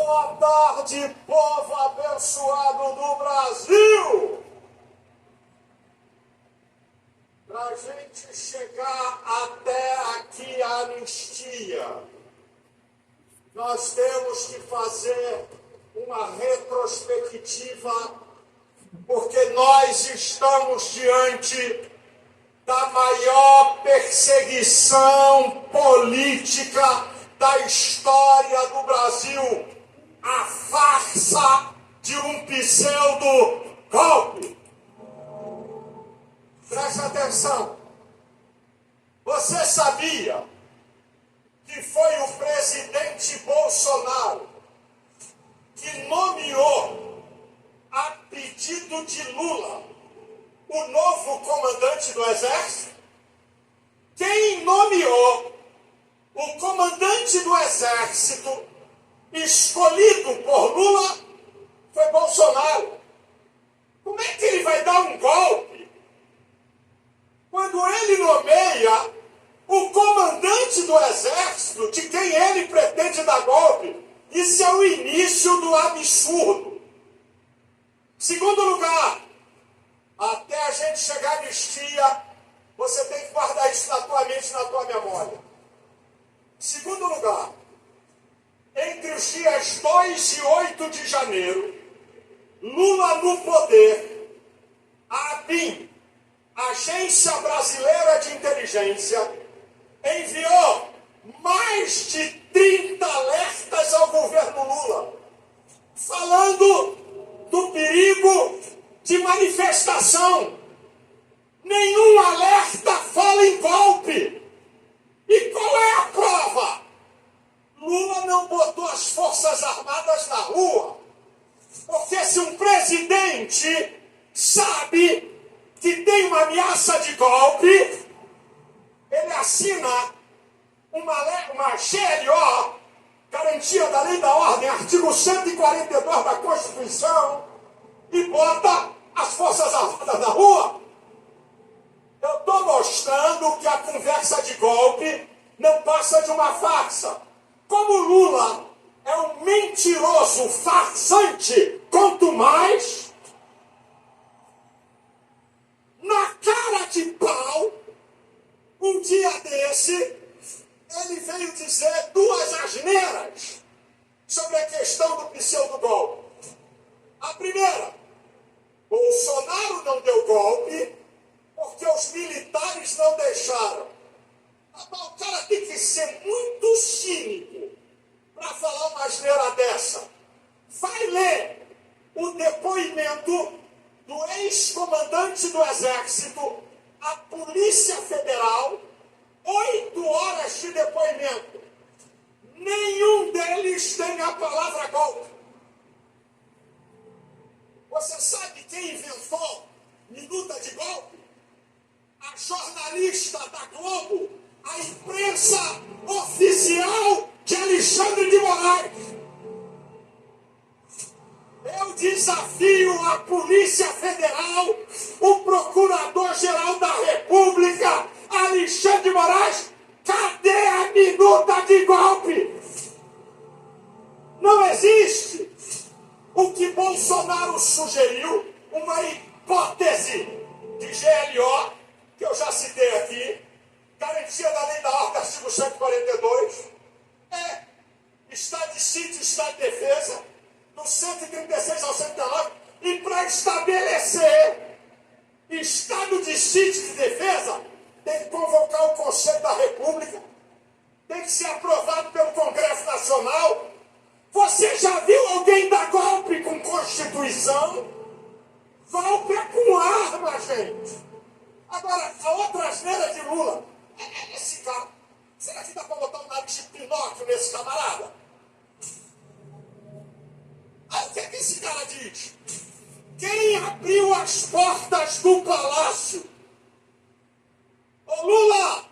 Boa tarde, povo abençoado do Brasil! Para a gente chegar até aqui a anistia, nós temos que fazer uma retrospectiva, porque nós estamos diante da maior perseguição política da história do Brasil, a farsa de um pseudo-golpe. Preste atenção. Você sabia que foi o presidente Bolsonaro que nomeou, a pedido de Lula, o novo comandante do Exército? Quem nomeou o comandante do Exército escolhido por Lula foi Bolsonaro. Como é que ele vai dar um golpe quando ele nomeia o comandante do Exército de quem ele pretende dar golpe? Isso é o início do absurdo. Segundo lugar, até a gente chegar à anistia, você tem que guardar isso na tua mente, na tua memória. Segundo lugar, entre os dias 2 e 8 de janeiro, Lula no poder, a ABIN, Agência Brasileira de Inteligência, enviou mais de 30 alertas ao governo Lula, falando do perigo de manifestação. Nenhum alerta fala em golpe. E qual é a prova? Lula não botou as Forças Armadas na rua. Porque se um presidente sabe que tem uma ameaça de golpe, ele assina uma GLO, Garantia da Lei e da Ordem, artigo 142 da Constituição, e bota as Forças Armadas na rua. Eu estou mostrando que a conversa de golpe não passa de uma farsa. Como Lula é um mentiroso farsante, quanto mais, na cara de pau, um dia desse, ele veio dizer duas asneiras sobre a questão do pseudo-golpe. A primeira, Bolsonaro não deu golpe porque os militares não deixaram. O cara tem que ser muito cínico para falar uma asneira dessa. Vai ler o depoimento do ex-comandante do Exército à Polícia Federal, 8 horas de depoimento. Nenhum deles tem a palavra golpe. Você sabe quem inventou minuta de golpe? A jornalista da Globo, a imprensa oficial de Alexandre de Moraes. Eu desafio a Polícia Federal, o Procurador-Geral da República, Alexandre de Moraes, cadê a minuta de golpe? Não existe. O que Bolsonaro sugeriu, uma hipótese de GLO, que eu já citei aqui, Garantia da Lei e da Ordem, artigo 142, estado de sítio, estado de defesa, do 136 ao 119, e para estabelecer estado de sítio de defesa, tem que convocar o Conselho da República, tem que ser aprovado pelo Congresso Nacional. Você já viu alguém dar golpe com Constituição? Golpe é com arma, gente. Agora, a outra asneira de Lula, esse cara, será que dá para botar o nariz de Pinóquio nesse camarada? Aí o que é que esse cara diz? Quem abriu as portas do palácio? Ô Lula,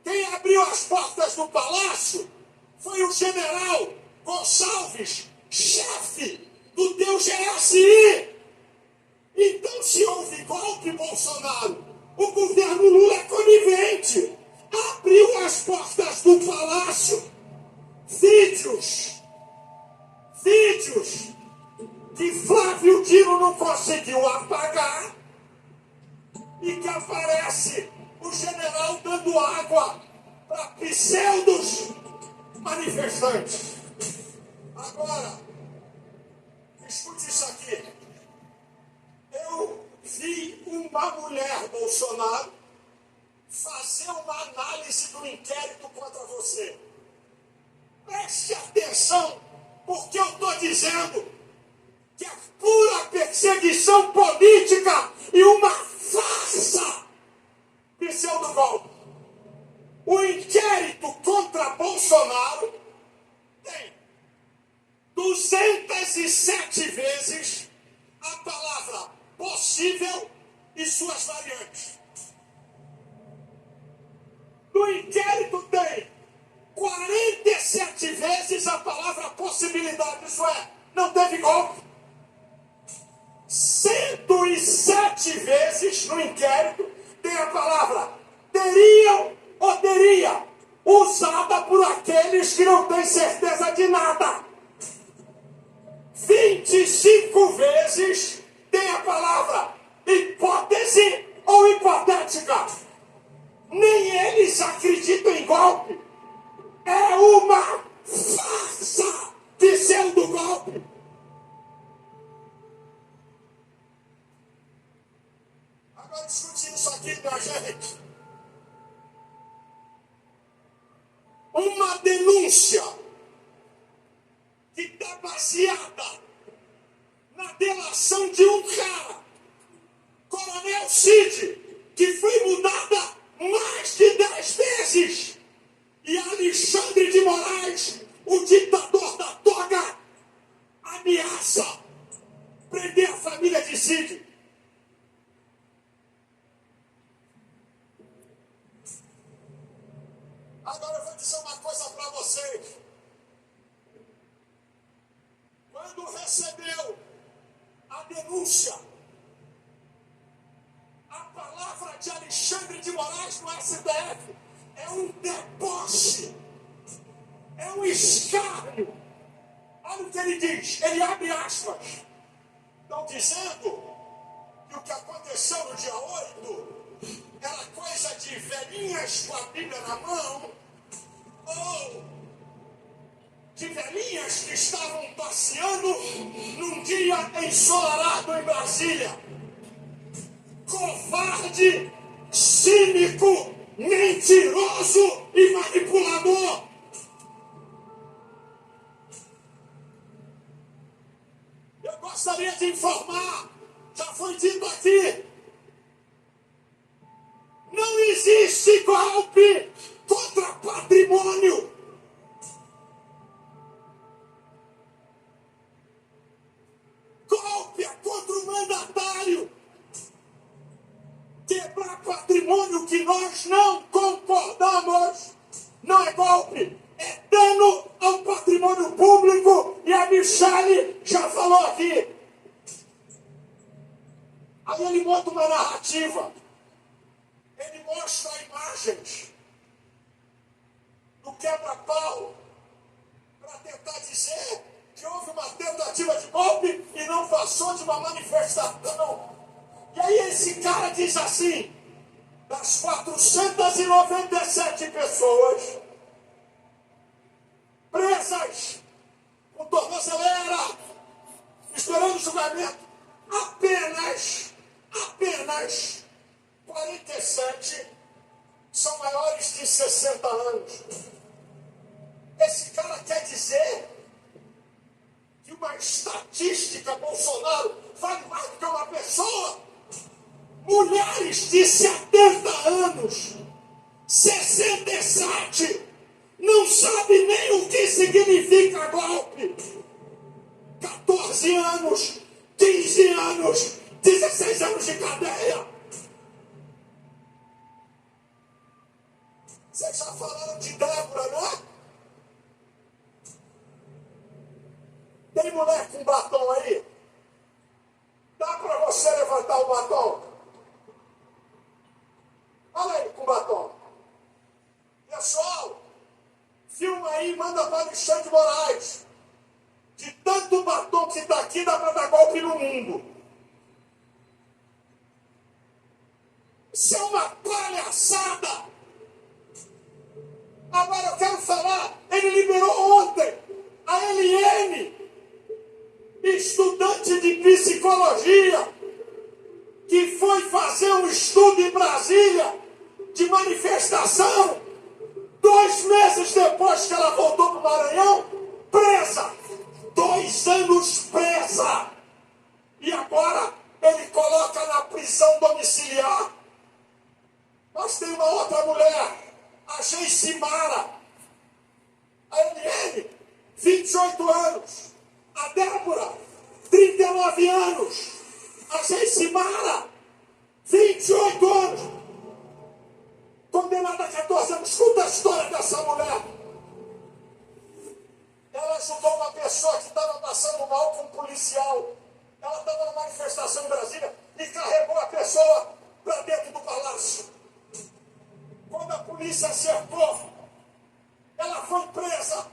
quem abriu as portas do palácio foi o general Gonçalves, chefe do teu GSI. Então, se houve golpe, Bolsonaro, o governo Lula é conivente. Abriu as portas do palácio. Vídeos vídeos que Flávio Dino não conseguiu apagar e que aparece o general dando água para pseudos manifestantes. Agora, escute isso aqui. Eu vi uma mulher, Bolsonaro, fazer uma análise do inquérito contra você. Preste atenção, porque eu estou dizendo que é pura perseguição política e uma farsa pseudo-golpe. O inquérito contra Bolsonaro tem 207 vezes a palavra possível e suas variantes. No inquérito tem 47 vezes a palavra possibilidade, isso é, não teve golpe. 107 vezes no inquérito tem a palavra teriam ou teria, usada por aqueles que não têm certeza de nada. 25 vezes tem a palavra hipótese ou hipotética. Nem eles acreditam em golpe. É uma farsa pseudo-golpe. Agora discutindo isso aqui, minha gente. Uma denúncia que está baseada na delação de um cara, Coronel Cid, que foi mudada mais de 10 vezes. E Alexandre de Moraes, o ditador da toga, ameaça prender a família de Cid. Agora eu vou dizer uma coisa para vocês. Quando recebeu a denúncia, a palavra de Alexandre de Moraes no STF é um deboche, é um escárnio. Olha o que ele diz, ele abre aspas. Estão dizendo que o que aconteceu no dia 8 era coisa de velhinhas com a Bíblia na mão, ou de velhinhas que estavam passeando num dia ensolarado em Brasília. Covarde, cínico, mentiroso e manipulador. Eu gostaria de informar, já foi dito aqui, não existe golpe contra patrimônio. Golpe é contra o mandatário. Quebrar patrimônio que nós não concordamos não é golpe, é dano ao patrimônio público, e a Michele já falou aqui. Aí ele monta uma narrativa, ele mostra imagens do quebra-pau para tentar dizer que houve uma tentativa de golpe e não passou de uma manifestação. E aí esse cara diz assim, das 497 pessoas presas com tornozeleira, esperando o julgamento, apenas 47 são maiores de 60 anos. Esse cara quer dizer que uma estatística Bolsonaro vale mais do que uma pessoa? Mulheres de 70 anos, 67, não sabe nem o que significa golpe. 14 anos, 15 anos, 16 anos de cadeia. Vocês já falaram de Débora, né? Tem mulher com batom aí? Dá para você levantar o batom? Olha aí com batom. Pessoal, filma aí e manda para Alexandre de Moraes. De tanto batom que está aqui, dá para dar golpe no mundo. Isso é uma palhaçada. Agora eu quero falar, ele liberou ontem a Eliane, estudante de psicologia, que foi fazer um estudo em Brasília de manifestação. 2 meses depois que ela voltou para o Maranhão, presa. 2 anos presa. E agora ele coloca na prisão domiciliar. Mas tem uma outra mulher, a Geissimara, a Eliane, 28 anos, a Débora, 39 anos, a Geissimara, 28 anos, condenada a 14 anos. Escuta a história dessa mulher. Ela ajudou uma pessoa que estava passando mal com um policial. Ela estava numa manifestação em Brasília e carregou a pessoa para dentro do palácio. Quando a polícia cercou, ela foi presa.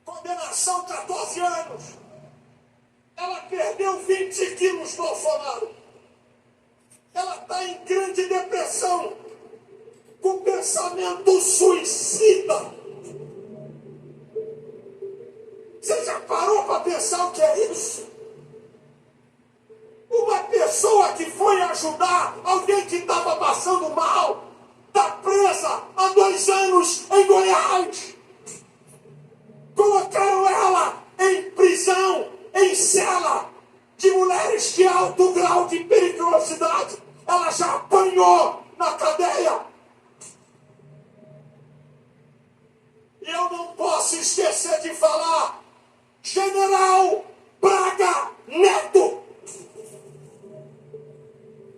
Condenação 14 anos. Ela perdeu 20 quilos, Bolsonaro. Ela está em grande depressão, com pensamento suicida. Você já parou para pensar o que é isso? Uma pessoa que foi ajudar alguém que estava passando mal está presa há 2 anos em Goiás. Colocaram ela em prisão, em cela de mulheres de alto grau de periculosidade. Ela já apanhou na cadeia. E eu não posso esquecer de falar, General Braga Neto.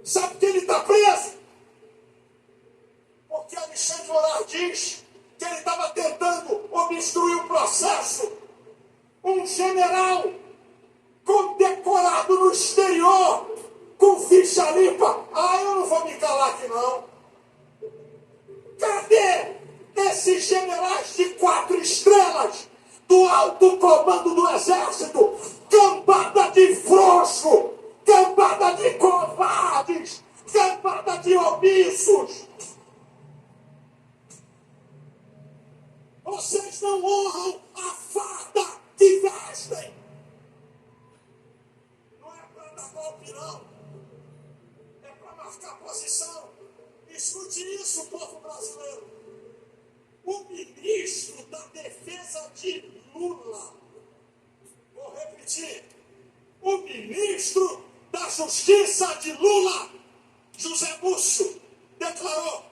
Sabe que ele está preso? Porque Alexandre Moraes diz que ele estava tentando obstruir o processo. Um general condecorado no exterior, com ficha limpa. Ah, eu não vou me calar aqui não. Cadê esses generais de 4 estrelas do alto comando do exército? Cambada de frouxo, cambada de covardes, cambada de omissos. Vocês não honram a farda que vestem. Não é para dar golpe, não. É para marcar posição. Escute isso, povo brasileiro. O ministro da Defesa de Lula, vou repetir, o ministro da Justiça de Lula, José Múcio, declarou: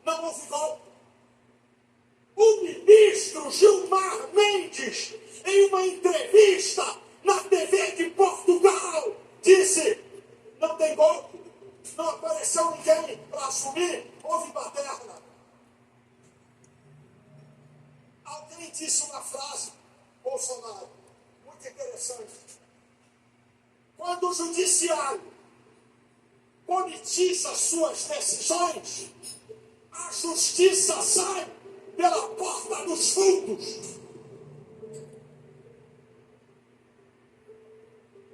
não houve golpe. O ministro Gilmar Mendes, em uma entrevista na TV de Portugal, disse: não tem golpe, não apareceu ninguém para assumir, houve baderna. Alguém disse uma frase, Bolsonaro, muito interessante. Quando o judiciário politiza suas decisões, a justiça sai pela porta dos fundos.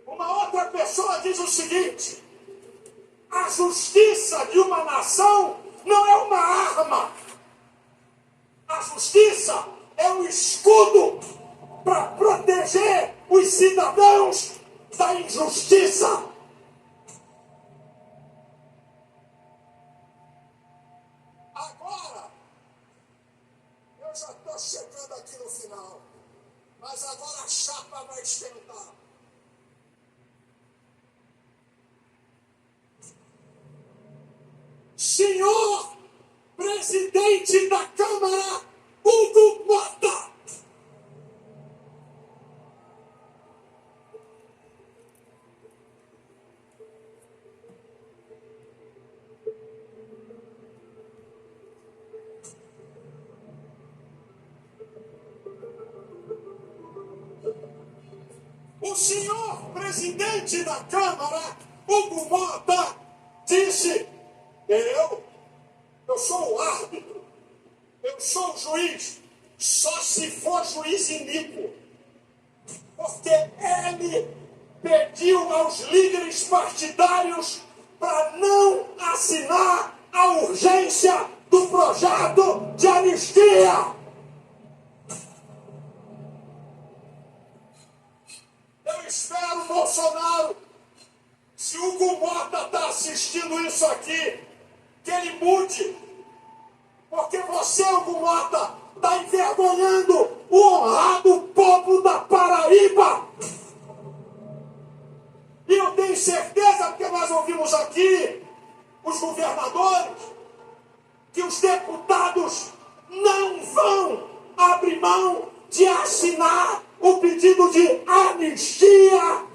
Uma outra pessoa diz o seguinte: a justiça de uma nação não é uma arma. A justiça é um escudo para proteger os cidadãos da injustiça. Agora, eu já estou chegando aqui no final, mas agora a chapa vai esquentar. Senhor presidente da Câmara, Hugo Mota. O senhor presidente da Câmara, Hugo Mota, disse: eu sou o árbitro, eu sou o juiz, só se for juiz iníquo. Porque ele pediu aos líderes partidários para não assinar a urgência do projeto de anistia. Eu espero, Bolsonaro, se o Hugo Mota está assistindo isso aqui, que ele mude. Porque você, Hugo Mota, está envergonhando o honrado povo da Paraíba. E eu tenho certeza, porque nós ouvimos aqui os governadores, que os deputados não vão abrir mão de assinar o pedido de anistia.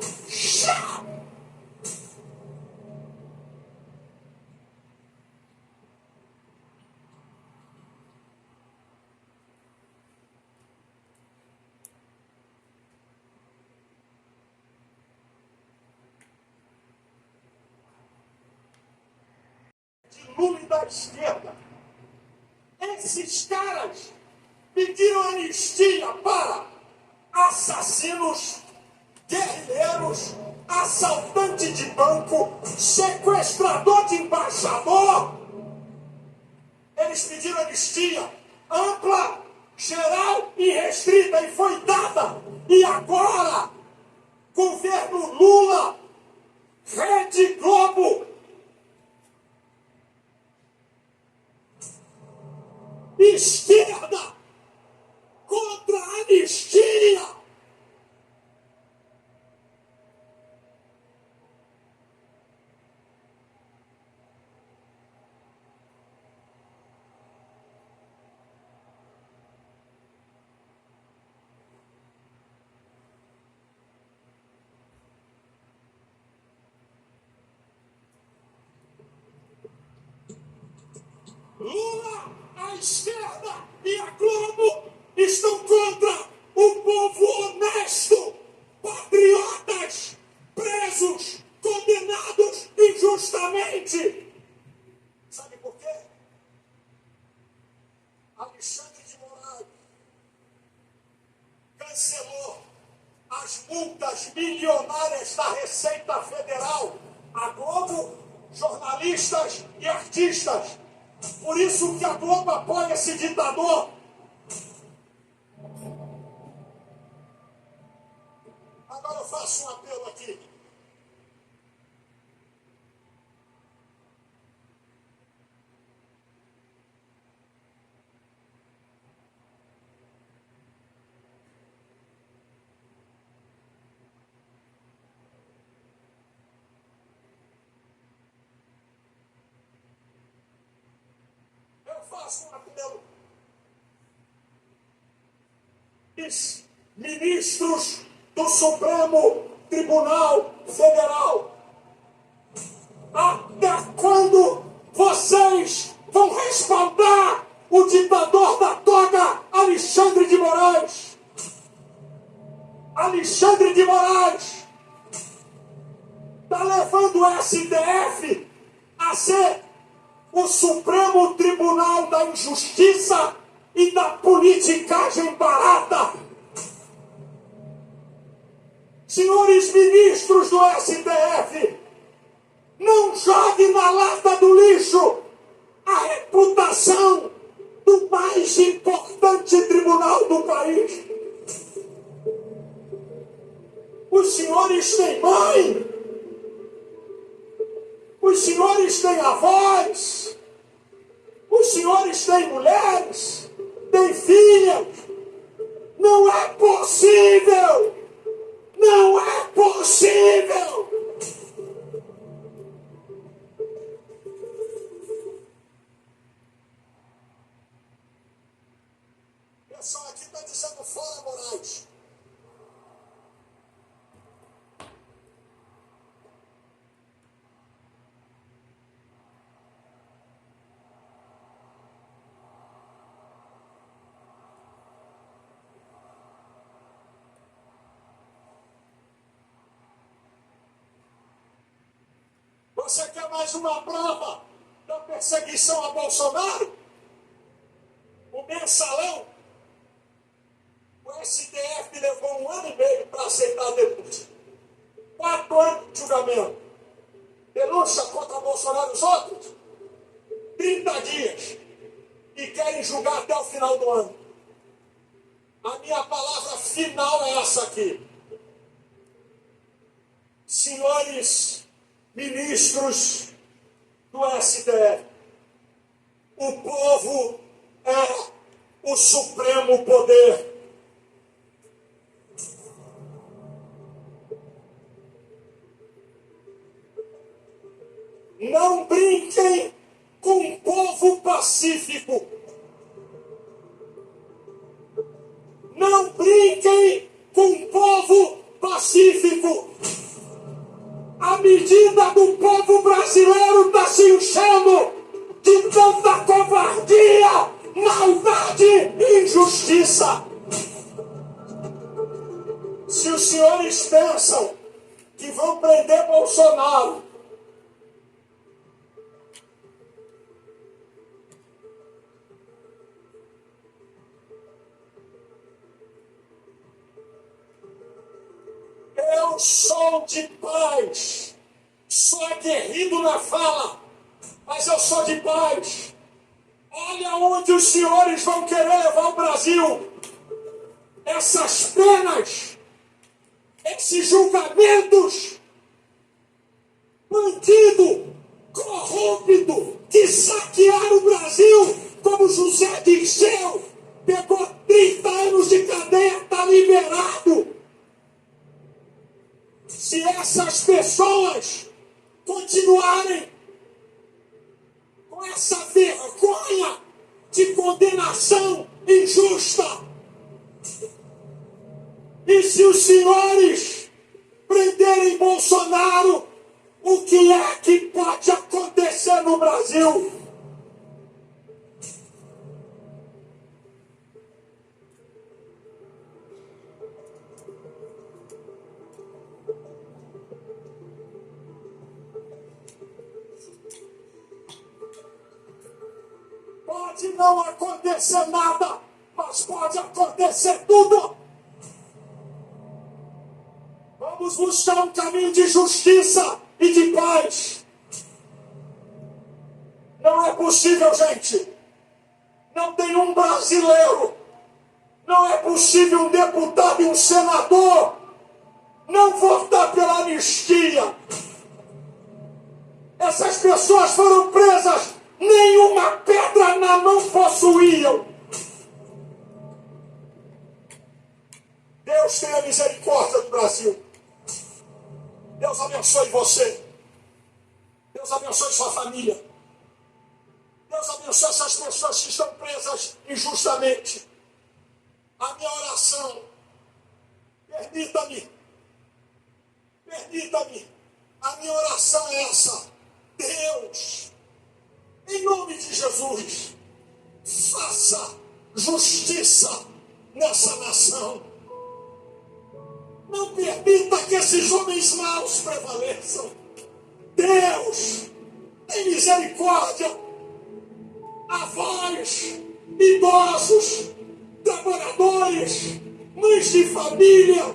De Lula e da esquerda. Esses caras pediram anistia para assassinos, guerrilheiros, assaltante de banco, sequestrador de embaixador. Eles pediram anistia ampla, geral e restrita, e foi dada. E agora, governo Lula, Rede Globo, esquerda contra a anistia. Lula, a esquerda e a Globo estão contra o povo honesto, patriotas, presos, condenados injustamente. Sabe por quê? Alexandre de Moraes cancelou as multas milionárias da Receita Federal a Globo, jornalistas e artistas. Por isso que a Globo apoia esse ditador. Agora eu faço um apelo aqui. Faço um apelo. Os ministros do Supremo Tribunal Federal, até quando vocês vão respaldar o ditador da toga, Alexandre de Moraes? Alexandre de Moraes está levando o STF a ser o Supremo Tribunal da Injustiça e da politicagem barata. Senhores ministros do STF, não jogue na lata do lixo a reputação do mais importante tribunal do país. Os senhores têm mãe. Os senhores têm avós, os senhores têm mulheres, têm filhas. Não é possível! Não é possível! O pessoal aqui está dizendo fora Moraes. Você quer mais uma prova da perseguição a Bolsonaro? O mensalão, o STF STF levou 1 ano e meio para aceitar a denúncia. 4 anos de julgamento. Denúncia contra Bolsonaro e os outros, 30 dias. E querem julgar até o final do ano. A minha palavra final é essa aqui. Senhores ministros do STF, o povo é o supremo poder. Não brinquem com um povo pacífico. Não brinquem com um povo pacífico. A medida do povo brasileiro está se enchendo de tanta covardia, maldade e injustiça. Se os senhores pensam que vão prender Bolsonaro, eu sou de paz, sou aguerrido na fala, mas eu sou de paz. Olha onde os senhores vão querer levar o Brasil. Essas penas, esses julgamentos, bandido, corrupto, que saquearam o Brasil, como José Dirceu, pegou 30 anos de cadeia, está liberado. Se essas pessoas continuarem com essa vergonha de condenação injusta, e se os senhores prenderem Bolsonaro, o que é que pode acontecer no Brasil? Pode não acontecer nada, mas pode acontecer tudo. Vamos buscar um caminho de justiça e de paz. Não é possível, gente. Não tem um brasileiro. Não é possível um deputado e um senador não votar pela anistia. Essas pessoas foram presas, nenhuma pedra na mão possuíam. Deus tenha misericórdia do Brasil. Deus abençoe você. Deus abençoe sua família. Deus abençoe essas pessoas que estão presas injustamente. A minha oração, permita-me, a minha oração é essa. Deus, em nome de Jesus, faça justiça nessa nação. Não permita que esses homens maus prevaleçam. Deus, tem misericórdia. Avós, idosos, trabalhadores, mães de família,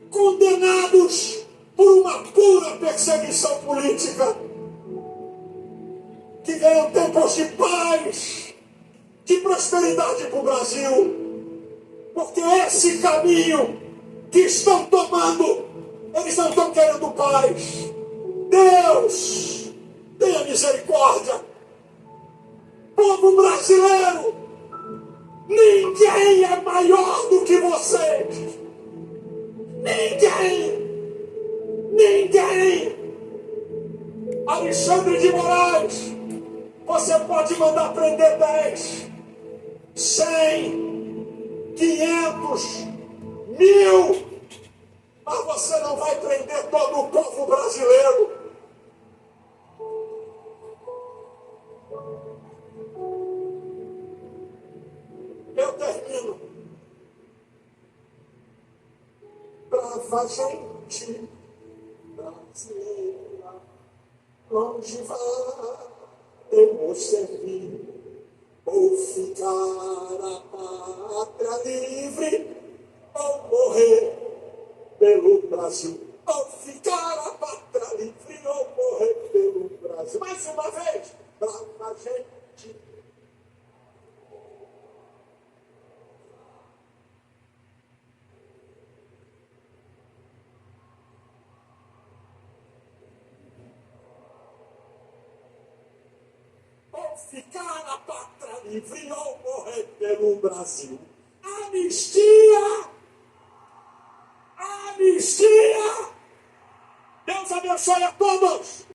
condenados por uma pura perseguição política. Que venham tempos de paz, de prosperidade para o Brasil. Porque esse caminho que estão tomando, eles não estão querendo paz. Deus, tenha misericórdia. Povo brasileiro, ninguém é maior do que vocês. Ninguém. Alexandre de Moraes, você pode mandar prender 10, 100, 500, 1000, mas você não vai prender todo o povo brasileiro. Eu termino. Brava gente brasileira, longe vamos servir, ou ficar a pátria livre, ou Brasil. Ou ficar a pátria livre ou morrer pelo Brasil. Mais uma vez, pra gente. Ou ficar a pátria livre ou morrer pelo Brasil. Anistia! Anistia! Deus abençoe a todos!